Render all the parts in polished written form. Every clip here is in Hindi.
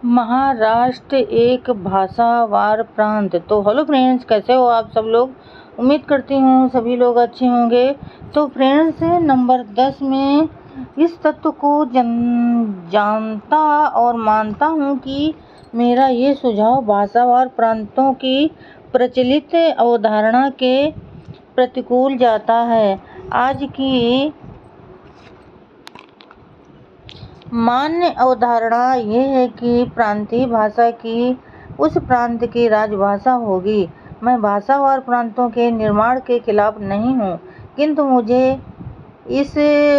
महाराष्ट्र एक भाषावार प्रांत। तो हेलो फ्रेंड्स, कैसे हो आप सब लोग। उम्मीद करती हूँ सभी लोग अच्छे होंगे। तो फ्रेंड्स, नंबर 10 में इस तत्व को जानता और मानता हूँ कि मेरा ये सुझाव भाषावार प्रांतों की प्रचलित अवधारणा के प्रतिकूल जाता है। आज की मान्य अवधारणा यह है कि प्रांतीय भाषा की उस प्रांत की राजभाषा होगी। मैं भाषावार प्रांतों के निर्माण के खिलाफ नहीं हूँ, किंतु मुझे इस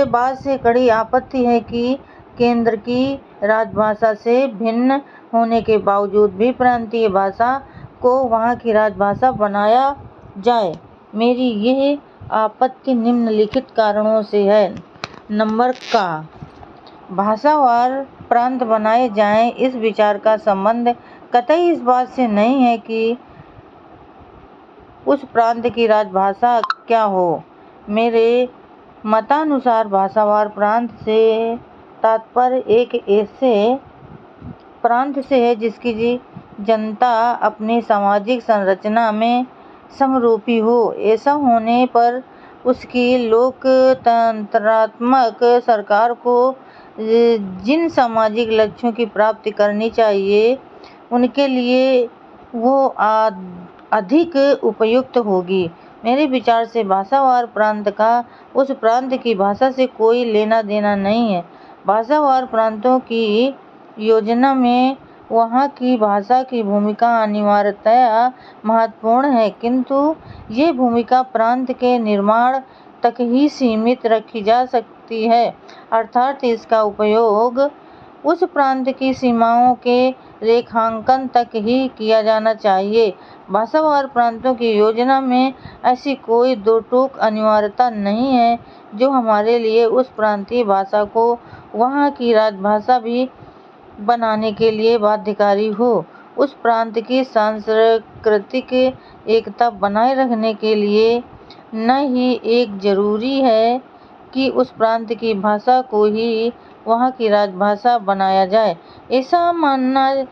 बात से कड़ी आपत्ति है कि केंद्र की राजभाषा से भिन्न होने के बावजूद भी प्रांतीय भाषा को वहाँ की राजभाषा बनाया जाए। मेरी यह आपत्ति निम्नलिखित कारणों से है। नंबर का भाषावार प्रांत बनाए जाएं, इस विचार का संबंध कतई इस बात से नहीं है कि उस प्रांत की राजभाषा क्या हो। मेरे मतानुसार भाषावार प्रांत से तात्पर्य एक ऐसे प्रांत से है जिसकी जनता अपनी सामाजिक संरचना में समरूपी हो। ऐसा होने पर उसकी लोकतंत्रात्मक सरकार को जिन सामाजिक लक्ष्यों की प्राप्ति करनी चाहिए, उनके लिए वो अधिक उपयुक्त होगी। मेरे विचार से भाषावार प्रांत का उस प्रांत की भाषा से कोई लेना देना नहीं है। भाषावार प्रांतों की योजना में वहाँ की भाषा की भूमिका अनिवार्यतया महत्वपूर्ण है, किंतु ये भूमिका प्रांत के निर्माण तक ही सीमित रखी जा सकती है, अर्थात इसका उपयोग उस प्रांत की सीमाओं के रेखांकन तक ही किया जाना चाहिए। भाषावार प्रांतों की योजना में ऐसी कोई दो टूक अनिवार्यता नहीं है जो हमारे लिए उस प्रांतीय भाषा को वहाँ की राजभाषा भी बनाने के लिए बाध्यकारी हो। उस प्रांत की सांस्कृतिक एकता बनाए रखने के लिए न ही एक जरूरी है कि उस प्रांत की भाषा को ही वहाँ की राजभाषा बनाया जाए। ऐसा मानना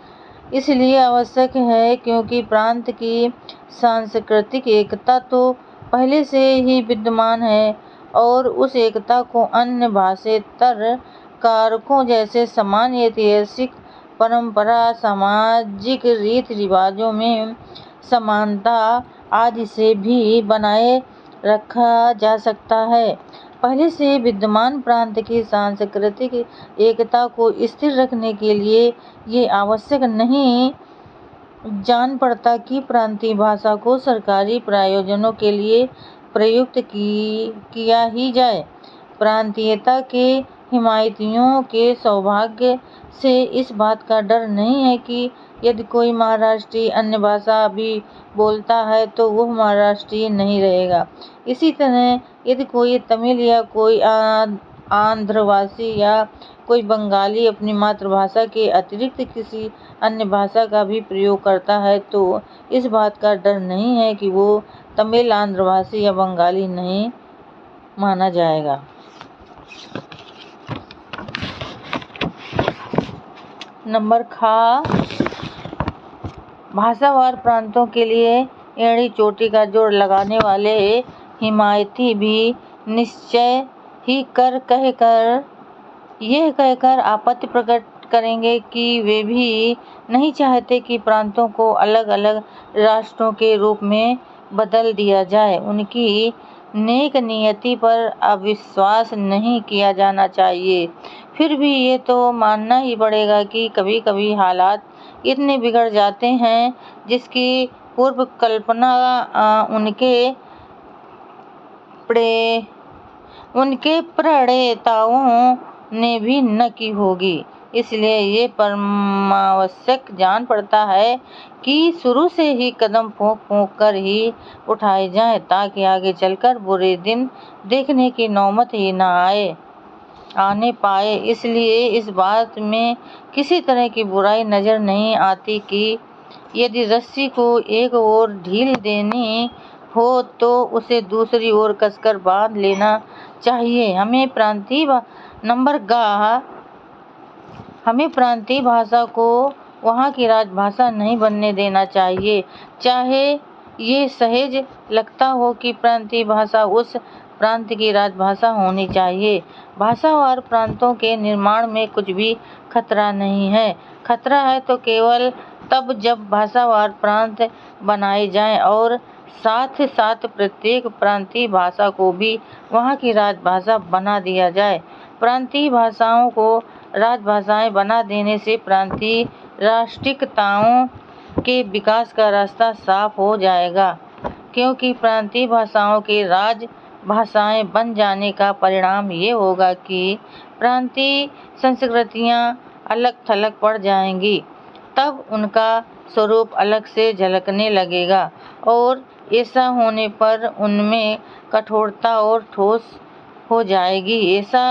इसलिए आवश्यक है क्योंकि प्रांत की सांस्कृतिक एकता तो पहले से ही विद्यमान है और उस एकता को अन्य भाषेतर कारकों जैसे सामान्य ऐतिहासिक परंपरा, सामाजिक रीति रिवाजों में समानता आदि से भी बनाए रखा जा सकता है। पहले से विद्यमान प्रांत की सांस्कृतिक एकता को स्थिर रखने के लिए ये आवश्यक नहीं जान पड़ता कि प्रांतीय भाषा को सरकारी प्रयोजनों के लिए प्रयुक्त किया ही जाए। प्रांतीयता के हिमायतियों के सौभाग्य से इस बात का डर नहीं है कि यदि कोई महाराष्ट्री अन्य भाषा भी बोलता है तो वह महाराष्ट्रीय नहीं रहेगा। इसी तरह यदि कोई तमिल या कोई आंध्रवासी या कोई बंगाली अपनी मातृभाषा के अतिरिक्त किसी अन्य भाषा का भी प्रयोग करता है तो इस बात का डर नहीं है कि वो तमिल, आंध्रभाषी या बंगाली नहीं माना जाएगा। नंबर खा भाषावार प्रांतों के लिए एड़ी चोटी का जोड़ लगाने वाले हिमायती भी निश्चय ही यह कहकर आपत्ति प्रकट करेंगे कि वे भी नहीं चाहते कि प्रांतों को अलग अलग राष्ट्रों के रूप में बदल दिया जाए। उनकी नेक नियति पर अविश्वास नहीं किया जाना चाहिए। फिर भी ये तो मानना ही पड़ेगा कि कभी कभी हालात इतने बिगड़ जाते हैं जिसकी पूर्व कल्पना उनके प्रणेताओं ने भी न की होगी। इसलिए ये परमावश्यक जान पड़ता है कि शुरू से ही कदम फूंक फूंक कर ही उठाए जाएं ताकि आगे चलकर बुरे दिन देखने की नौबत ही न आने पाए। इसलिए इस बात में किसी तरह की बुराई नजर नहीं आती कि यदि रस्सी को एक ओर ढील देनी हो तो उसे दूसरी ओर कसकर बांध लेना चाहिए। हमें प्रांतीय नंबर हमें प्रांतीय भाषा को वहाँ की राजभाषा नहीं बनने देना चाहिए। चाहे ये सहज लगता हो कि प्रांतीय भाषा उस प्रांत की राजभाषा होनी चाहिए। भाषावार प्रांतों के निर्माण में कुछ भी खतरा नहीं है। खतरा है तो केवल तब जब भाषावार प्रांत बनाए जाएं और साथ साथ प्रत्येक प्रांतीय भाषा को भी वहाँ की राजभाषा बना दिया जाए। प्रांतीय भाषाओं को राजभाषाएं बना देने से प्रांतीय राष्ट्रीयताओं के विकास का रास्ता साफ हो जाएगा, क्योंकि प्रांतीय भाषाओं के राजभाषाएं बन जाने का परिणाम ये होगा कि प्रांतीय संस्कृतियां अलग थलग पड़ जाएंगी। तब उनका स्वरूप अलग से झलकने लगेगा और ऐसा होने पर उनमें कठोरता और ठोस हो जाएगी। ऐसा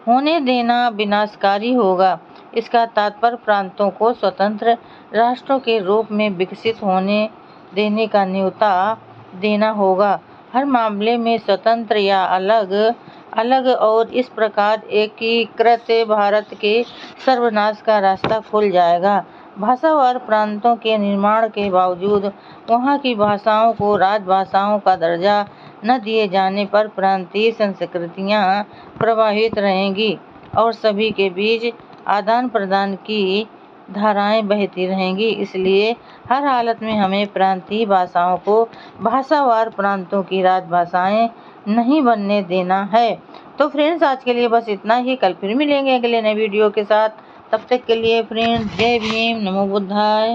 होने देना विनाशकारी होगा। इसका तात्पर्य प्रांतों को स्वतंत्र राष्ट्रों के रूप में विकसित होने देने का न्योता देना होगा। हर मामले में स्वतंत्र या अलग अलग और इस प्रकार एकीकृत भारत के सर्वनाश का रास्ता खुल जाएगा। भाषावार प्रांतों के निर्माण के बावजूद वहाँ की भाषाओं को राजभाषाओं का दर्जा न दिए जाने पर प्रांतीय संस्कृतियाँ प्रभावित रहेंगी और सभी के बीच आदान प्रदान की धाराएं बहती रहेंगी। इसलिए हर हालत में हमें प्रांतीय भाषाओं को भाषावार प्रांतों की राजभाषाएं नहीं बनने देना है। तो फ्रेंड्स, आज के लिए बस इतना ही। कल फिर मिलेंगे अगले नए वीडियो के साथ। तब तक के लिए फ्रेंड्स, जय भीम, नमो बुद्धाय।